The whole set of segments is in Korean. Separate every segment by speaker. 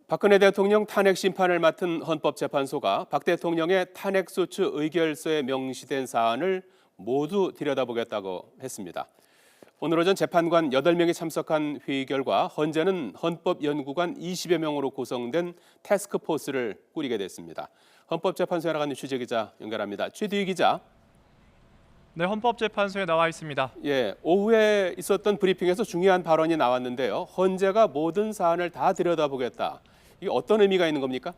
Speaker 1: 박근혜 대통령 탄핵 심판을 맡은 헌법재판소가 박 대통령의 탄핵소추 의결서에 명시된 사안을 모두 들여다보겠다고 했습니다. 오늘 오전 재판관 8명이 참석한 회의 결과 헌재는 헌법연구관 20여 명으로 구성된 태스크포스를 꾸리게 됐습니다. 헌법재판소에 나가는 취재기자 연결합니다. 최두희 기자.
Speaker 2: 네, 헌법재판소에 나와 있습니다.
Speaker 1: 오후에 있었던 브리핑에서 중요한 발언이 나왔는데요. 헌재가 모든 사안을 다 들여다보겠다. 이게 어떤 의미가 있는 겁니까?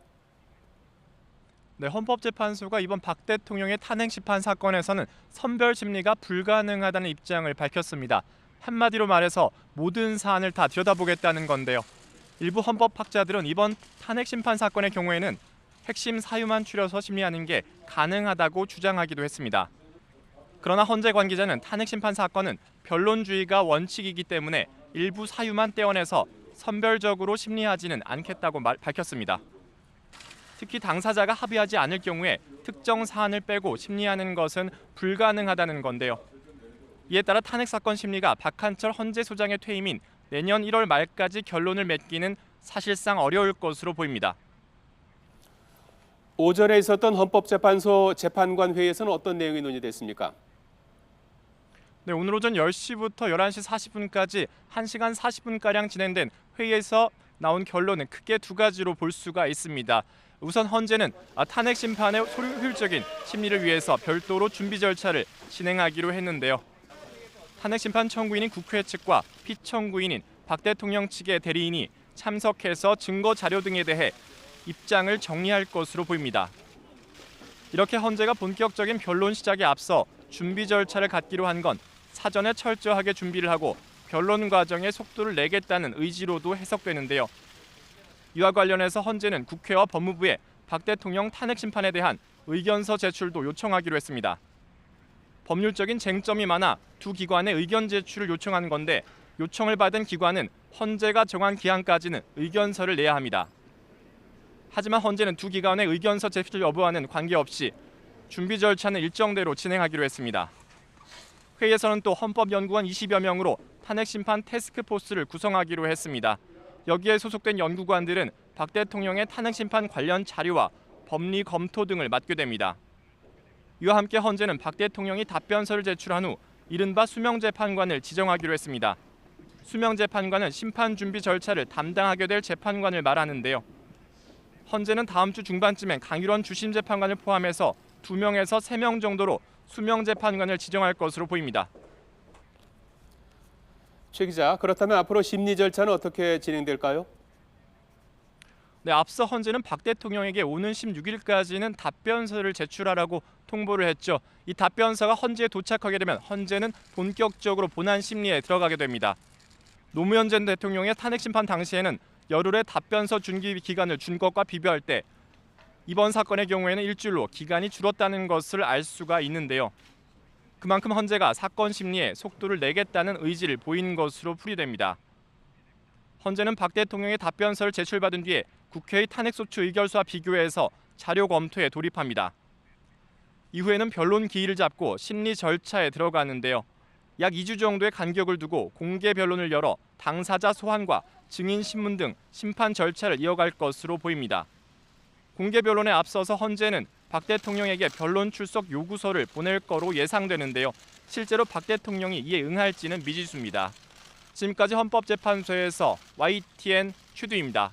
Speaker 2: 네, 헌법재판소가 이번 박 대통령의 탄핵 심판 사건에서는 선별 심리가 불가능하다는 입장을 밝혔습니다. 한마디로 말해서 모든 사안을 다 들여다보겠다는 건데요. 일부 헌법학자들은 이번 탄핵 심판 사건의 경우에는 핵심 사유만 추려서 심리하는 게 가능하다고 주장하기도 했습니다. 그러나 헌재 관계자는 탄핵 심판 사건은 변론주의가 원칙이기 때문에 일부 사유만 떼어내서 선별적으로 심리하지는 않겠다고 밝혔습니다. 특히 당사자가 합의하지 않을 경우에 특정 사안을 빼고 심리하는 것은 불가능하다는 건데요. 이에 따라 탄핵 사건 심리가 박한철 헌재소장의 퇴임인 내년 1월 말까지 결론을 맺기는 사실상 어려울 것으로 보입니다.
Speaker 1: 오전에 있었던 헌법재판소 재판관 회의에서는 어떤 내용이 논의됐습니까?
Speaker 2: 네, 오늘 오전 10시부터 11시 40분까지 1시간 40분가량 진행된 회의에서 나온 결론은 크게 두 가지로 볼 수가 있습니다. 우선 헌재는 탄핵 심판의 효율적인 심리를 위해서 별도로 준비 절차를 진행하기로 했는데요. 탄핵 심판 청구인인 국회 측과 피청구인인 박 대통령 측의 대리인이 참석해서 증거 자료 등에 대해 입장을 정리할 것으로 보입니다. 이렇게 헌재가 본격적인 변론 시작에 앞서 준비 절차를 갖기로 한 건 사전에 철저하게 준비를 하고 변론 과정에 속도를 내겠다는 의지로도 해석되는데요. 이와 관련해서 헌재는 국회와 법무부에 박 대통령 탄핵 심판에 대한 의견서 제출도 요청하기로 했습니다. 법률적인 쟁점이 많아 두 기관의 의견 제출을 요청한 건데 요청을 받은 기관은 헌재가 정한 기한까지는 의견서를 내야 합니다. 하지만 헌재는 두 기관의 의견서 제출 여부와는 관계없이 준비 절차는 일정대로 진행하기로 했습니다. 회의에서는 또 헌법연구원 20여 명으로 탄핵 심판 태스크포스를 구성하기로 했습니다. 여기에 소속된 연구관들은 박 대통령의 탄핵 심판 관련 자료와 법리 검토 등을 맡게 됩니다. 이와 함께 헌재는 박 대통령이 답변서를 제출한 후 이른바 수명재판관을 지정하기로 했습니다. 수명재판관은 심판 준비 절차를 담당하게 될 재판관을 말하는데요. 헌재는 다음 주 중반쯤엔 강일원 주심 재판관을 포함해서 2명에서 3명 정도로 수명 재판관을 지정할 것으로 보입니다.
Speaker 1: 최 기자, 그렇다면 앞으로 심리 절차는 어떻게 진행될까요?
Speaker 2: 네, 앞서 헌재는 박 대통령에게 오는 16일까지는 답변서를 제출하라고 통보를 했죠. 이 답변서가 헌재에 도착하게 되면 헌재는 본격적으로 본안 심리에 들어가게 됩니다. 노무현 전 대통령의 탄핵 심판 당시에는 열흘의 답변서 준비 기간을 준 것과 비교할 때 이번 사건의 경우에는 일주일로 기간이 줄었다는 것을 알 수가 있는데요. 그만큼 헌재가 사건 심리에 속도를 내겠다는 의지를 보인 것으로 풀이됩니다. 헌재는 박 대통령의 답변서를 제출받은 뒤에 국회의 탄핵소추 의결서와 비교해서 자료 검토에 돌입합니다. 이후에는 변론 기일을 잡고 심리 절차에 들어가는데요. 약 2주 정도의 간격을 두고 공개 변론을 열어 당사자 소환과 증인 신문 등 심판 절차를 이어갈 것으로 보입니다. 공개 변론에 앞서서 헌재는 박 대통령에게 변론 출석 요구서를 보낼 거로 예상되는데요. 실제로 박 대통령이 이에 응할지는 미지수입니다. 지금까지 헌법재판소에서 YTN 최두희입니다.